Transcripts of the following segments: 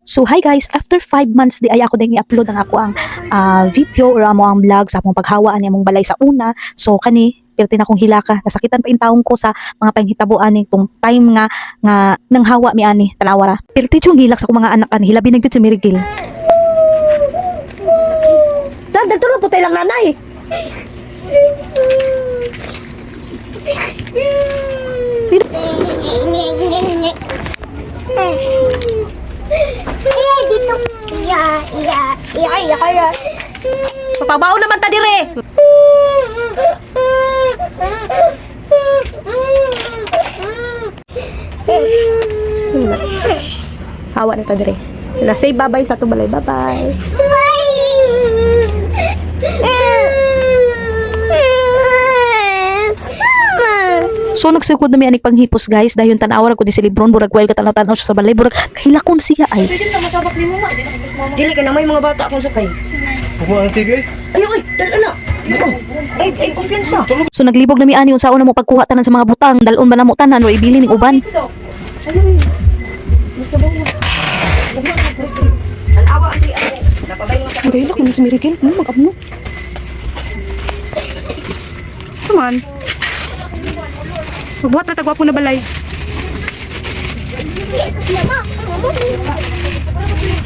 So hi guys, after 5 months di ay ako din i-upload ang ako ang video or amo ang vlog sa akong paghawaan ni among balay sa una. So kani perti na akong hilaka, nasakitan pa in taong ko sa mga panghitabuan ni tong time nga nang hawa mi ani tanawara. Perti yung hilak sa akong mga anak ani, hilabi na gyud si Mirigil. Dagdag to putay lang nanay. Sino? Dito. Ya. Papabaw naman ta dire. Hawa na ta dire. Say bye-bye sa to balay. Bye-bye. So nagsukod na mi anik panghipos guys, dayon tan-awar ko di si Lebron burag while katanaw-tanaw siya sa balay burag hilakon siya ay. Dili ka na may mga bata akong sakay. Ako ang TV. Ay, dala na. Ay, kumpiyansa. So naglibog na mi ani unsaon na mo pagkuha tanan sa mga butang, dalon ba na mo tanan o ibili ning uban. Alawa ang ako. Napabay mo sa Hilak mo si Mirigil, mag-abno. Come on. Magbuhat na tagwapo na balay.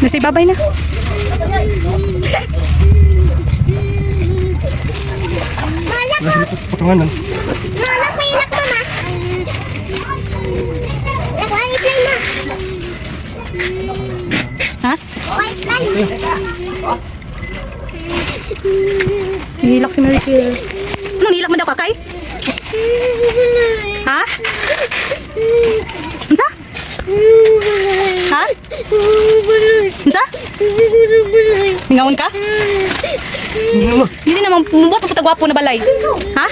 Nasa ibabay na. Potongan lang. Nalak may ilak mo na. White line na. Ha? White line. Hihilak si Mary Kill. Anong hilak man daw kakay? Ha? Unsa? Ha? Unsa? Mingaon ka? Hindi naman mumot mo tagwapo na balay. Ha?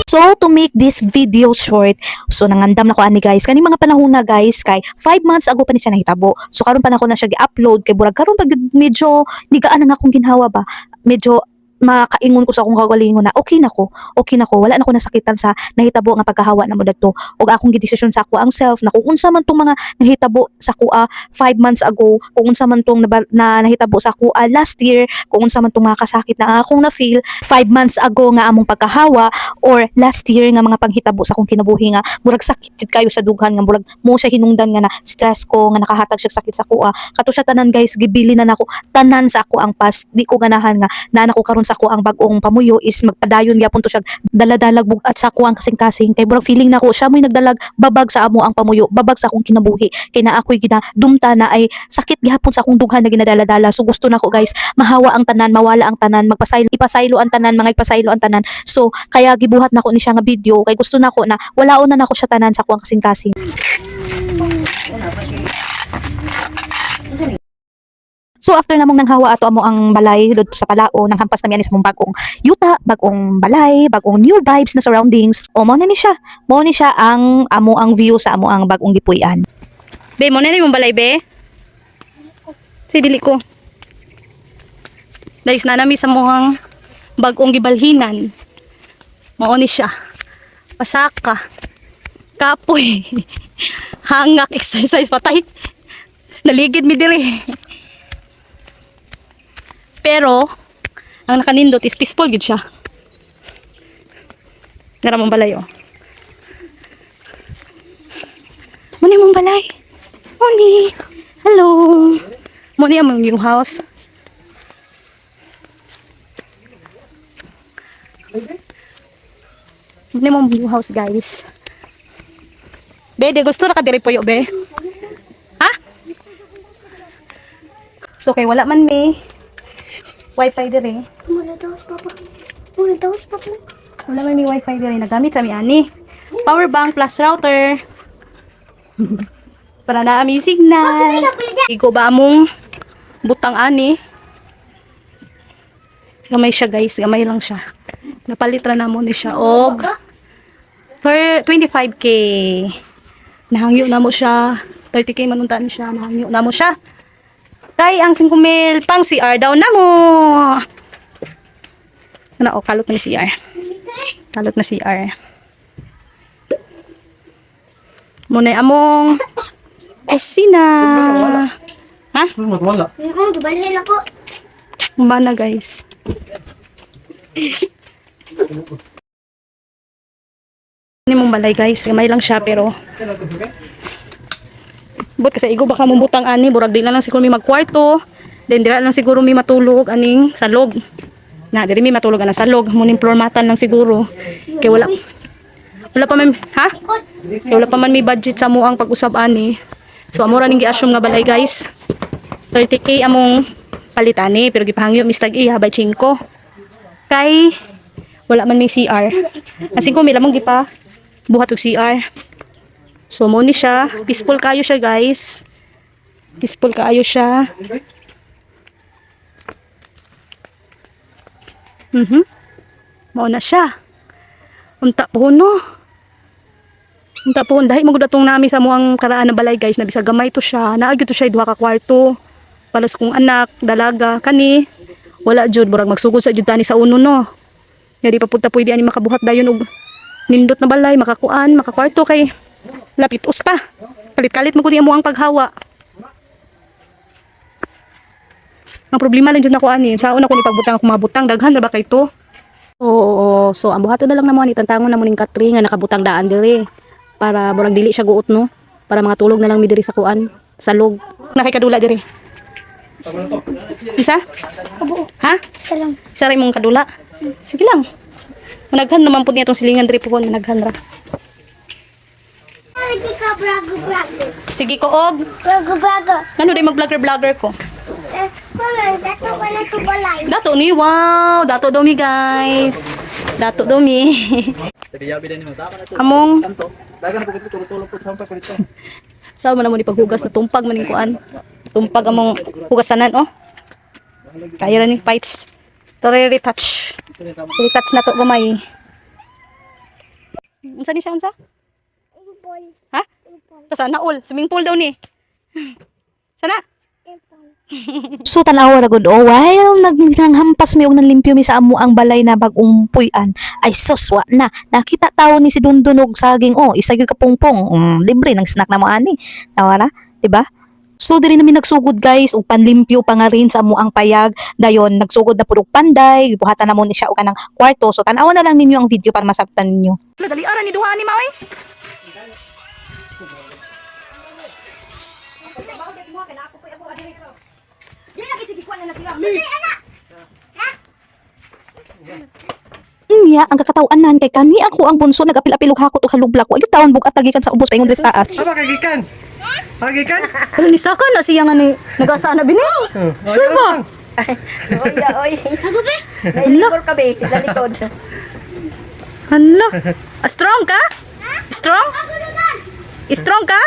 So to make this video short, so nangandam na ko ani guys. Kani mga panahon na guys kay 5 months ago pa ni siya nahitabo. So karon pa na ko na siya gi-upload kay burag karon pag medyo nigaan na akong ginhawa ba. Medyo makaingon ko sa akong kagalingon na okay na ko, wala na ko nasakitan sa nahitabo nga pagkahawa na mo dadto ug akong gidesisyon sa ako ang self na kung unsa man tong mga nahitabo sa kuha 5 months ago, kung unsa man tong nahitabo sa kuha last year, kung unsa man tong mga kasakit na akong na feel 5 months ago nga among pagkahawa or last year nga mga panghitabo sa akong kinabuhi nga murag sakit jud kayo sa dughan nga murag mo siya hinungdan nga na stress ko nga nakahatag siya sakit sa kuha. Kato siya tanan guys, gibili na nako tanan sa ako ang past, di ko ganahan nga na nako karon sa ko ang bagong pamuyo is magpadayon gyapon to siya daladalag bugat sa ko ang kasing-kasing kay burag feeling nako siya mo'y nagdalag babag sa amo ang pamuyo, babag sa akong kinabuhi kay na ako'y ginadumta na ay sakit gyapon sa akong dughan na ginadaladala. So gusto nako guys mahawa ang tanan, mawala ang tanan, ipasaylo ang tanan, mga ipasaylo ang tanan. So kaya gibuhat nako ni siya nga video kay gusto nako na walaon na nako siya tanan sa ko ang kasing-kasing. So after namong nanghawa ato amo ang balay dito sa palao, nang hampas na mi sa mong bagong yuta, bagong balay, bagong new vibes na surroundings. O mo na ni siya. Mo ni siya ang amo ang view sa amo ang bagong gipuy-an. Be, mo na ni mong balay, be. Si dili ko. Guys, nanami sa muhang bagong gibalhinan. Mao ni siya. Pasaka. Kapoy. Hangak exercise patay. Naligid mi diri. Pero, ang nakanindot is peaceful gid siya. Nara mong balay, oh. Muni mong balay. Muni. Hello. Muni ang new house. Muni mong new house, guys. Be, de gusto na ka diri puyo, be. Ha? So, kay wala man may Wi-Fi dire. Muna daos papa. Wala man may Wi-Fi dire. Nagamit sa mi ani. Power bank plus router. Para na ami signal. Igo ba among butang ani? Gamay siya guys. Gamay lang siya. Napalit ra na mo ni siya. Og 25k. Nahangyo na mo siya. 30k manuntaan siya. Nahangyo na mo siya. Kay ang 5,000 pang CR daw na mo. Ano, kalot na yung CR. Kalot na CR. Muna among kusina. Ha? Wala. Balhin ako. Mana guys. Ini mong balay guys, gamay lang siya pero but kasi igo baka mong butang ani, burag di na lang siguro may magkwarto. Then dira lang siguro may matulog aning salog. Na diri may matulog ana salog, muning floor matan lang siguro. Kay wala pa man ha? Kay wala pa man may budget sa mo ang pag-usab ani. So amora ning gi-assume nga balay guys. 30k among palitani pero gipahangyo mistag iya by 5. Kay wala man may CR. Kasi ko may lamang gipa buhat og CR. So mo ni siya, peaceful kayo siya guys. Peaceful kayo siya. Mao na siya. Unta po no. Unta po dahil magudatong nami sa muang karaan na balay guys, na bisag gamay to siya. Naagyo to siya duha ka kwarto. Palas kong anak, dalaga, kani. Wala jud murag magsugod sa jud tani sa uno no. Nga di pa punta pwede ani makabuhat dayon og nindot na balay, makakuan, makakwarto kay lapitos pa. Kalit-kalit mo ko di amo ang paghawa. Ang problema lang jud nako ani, sa una ko ni pagbutang ako mabutang daghan ra ba kay to? Oo, so ang buhaton na lang naman itantangon na mo ning Katri nga nakabutang daan diri para murag dili siya guot no. Para mga tulog na lang mi diri sa kuan, sa log. Nakikadula diri. Isa? Ha? Salam. Isa rin mong kadula. Sige lang. Managhan naman po niya itong silingan diri po ko. Managhan ra. Lagi ka brago. Sige ko og. Brago. Ano din mag-vlogger ko? Mama, dato ka na to balay. Dato ni. Wow. Dato daw mi guys. Dato daw mi. Among. Saan mo na mo ni paghugas na tumpag maning kuan. Tumpag among hugasanan oh. Kaya ra ni fights. Tore retouch. Retouch na to gamay. Unsa ni siya unsa? Ha? Sana all, swimming pool daw ni. Sana? So tanawa ra gud while naghampas mi og nanlimpyo mi sa amo ang balay na bag-ong puy-an ay soswa na nakita tawo ni si Dundunog saging isa gyud ka pungpong libre ng snack na mo ani tawara di ba. So diri namin nagsugod guys og panlimpyo pa nga rin sa amo ang payag dayon nagsugod na pud og panday buhatan na mo ni siya og kanang kwarto. So tanawa na lang ninyo ang video para masabtan ninyo. Dali ara ni duha ni maoy. Niya ang kakatawanan kay kani ako ang bunso nagapil-apilog hakot og halublak wa gyud taon bugat tagikan sa ubos paingon sa taas. Apa kagikan? Kagikan? Ano ni saka na siya nga ni nagasa na bini? Sure ba? Oy. Ako be? Nailibor ka be, sa likod. Hala. Strong ka? Strong? Strong ka?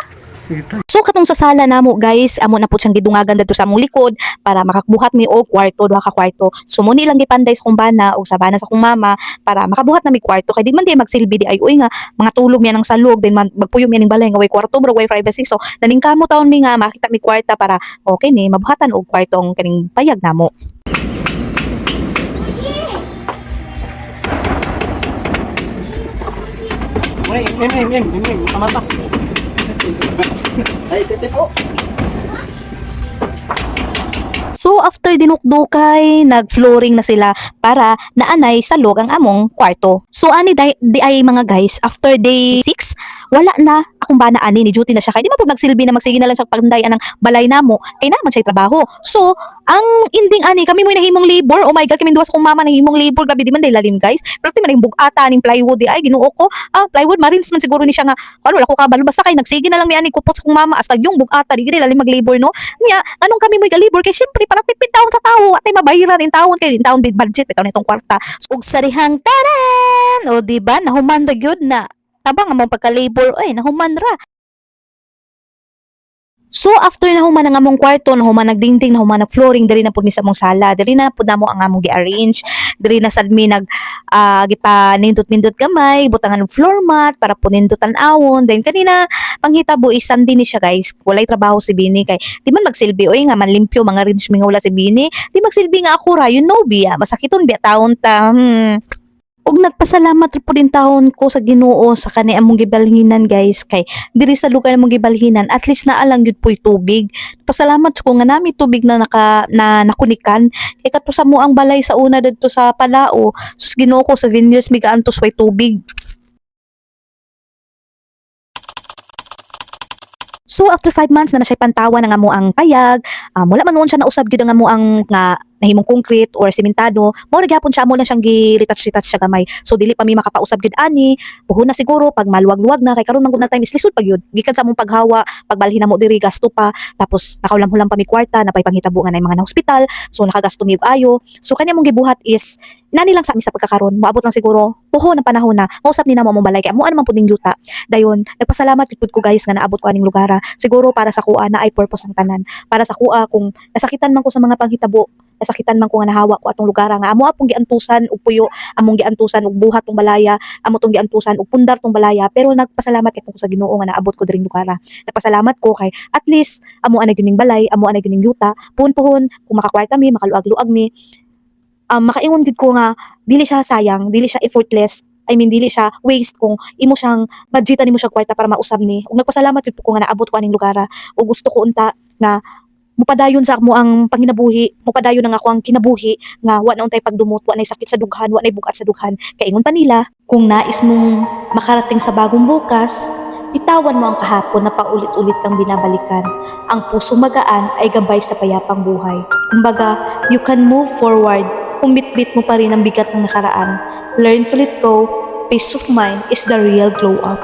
So katong sa sala namo guys, amo na po siyang gidungagan dito sa among likod para makabuhat mi og kwarto, duha ka kwarto. So mo ni lang gipanday sa kong bana o sa bana sa kong mama para makabuhat na mi kwarto kay di man di magsilbi di ay uy nga mga tulog mi ng salog din magpuyom mi ning balay nga way kwarto bro way privacy. So naningkamo taon mi nga makita mi kwarta para okay ni mabuhatan og kwartong kaning payag namo. Amata. Ay, tete po. So after dinukdukay, nag-flooring na sila para naanay sa log ang among kwarto. So ani di ay mga guys, after day 6, wala na akong bana ani ni duty na siya kay di man pud magsilbi na magsige na lang siya pagdandayan ng balay namo kay naman siya trabaho. So ang ending ani kami mo nahimong labor. Oh my god, kami duwa sa kong mama nahimong labor, grabe di man day lalim guys. Pero di man yung bugata ning plywood di ay Ginoo ko. Plywood marins man siguro ni siya nga wala ko kabalo basta kay nagsige na lang mi ani kupot sa kong mama hasta yung bugata di gid lalim mag labor no. Nya anong kami mo labor kay syempre para tipid taon sa tao at ay mabayaran in taon kay in taon big budget bitaw nitong kwarta. So, ug sarihang taran o di ba nahuman ra gyud na tabang among pagka-labor ay nahuman ra. So after nahuman ang among kwarto, nahuman nagdingding, nahuman nag-flooring, diri na pud mi sa among sala, diri na pud namo ang among gi-arrange, diri na sad mi nag gipanindot-nindot gamay, butangan og floor mat para pud nindutan awon. Then kanina panghitabo is Sunday ni siya guys. Walay trabaho si Bini kay di man magsilbi oy nga manlimpyo mga arrange mi nga wala si Bini. Di magsilbi nga ako ra, you know biya, masakiton biya taon ta. ug nagpasalamat po din taon ko sa Ginoo sa kani among gibalhinan guys, kay diri sa lugar among gibalhinan at least naa lang gyud po'y tubig. Pasalamat ko nga nami tubig na nakunikan, kay kadto sa mo ang balay sa una didto sa Palao, sus Ginoo ko sa vineyards mi gaantos way tubig. So after 5 months na siya pantawan nga mo ang payag, wala man noon siya nausab gyud nga mo ang nga nahimong concrete or sementado, mao ra gyapon siya, mo lang siyang gi-retouch siya gamay. So dili pa mi makapausab gyud ani, buhon na siguro pag maluwag-luwag na, kay karon man gud na time is lisod pag yun. Gikan sa among paghawa, pagbalhin na mo diri gasto pa, tapos nakaulam-hulam pa mi kwarta, napay panghitabo nga na mga na hospital, so nakagasto mi og ayo. So kanya mong gibuhat is nani lang sa amin sa pagkakaron, moabot lang siguro buhon na panahon na mausap ni na mo balay, kay mo man pud ning yuta. Dayon nagpasalamat gud ko guys nga naabot ko aning lugar. Siguro para sa kuha na ay purpose ang tanan, para sa kuha kung nasakitan man ko sa mga panghitabo, nasakitan man ko nga nahawa ko atong lugar nga amo apong giantusan og puyo, among giantusan og buhat tong balaya, amo tong giantusan og pundar tong balaya, pero nagpasalamat kay ko sa Ginoo nga naabot ko diring lugar. Nagpasalamat ko kay at least amo ana gyud ning balay, amo ana gyud ning yuta, puhon-puhon kung makakwarta mi, makaluag-luag mi. Makaingon gid ko nga dili siya sayang, dili siya effortless. I mean, dili siya waste kung imo siyang budgetan nimo siya kwarta para mausab ni. Ug nagpasalamat gid ko nga naabot ko aning lugar, ug gusto ko unta nga mupadayon sa mo ang panginabuhi, mupadayon ang ako ang kinabuhi nga wa na untay pagdumot, wa nay sakit sa dughan, wa nay bugat sa dughan. Kay ingon pa nila, kung nais mong makarating sa bagong bukas, bitawan mo ang kahapon na paulit-ulit kang binabalikan. Ang puso magaan ay gabay sa payapang buhay. Kumbaga, you can move forward kung bitbit mo pa rin ang bigat ng nakaraan. Learn to let go. Peace of mind is the real glow up.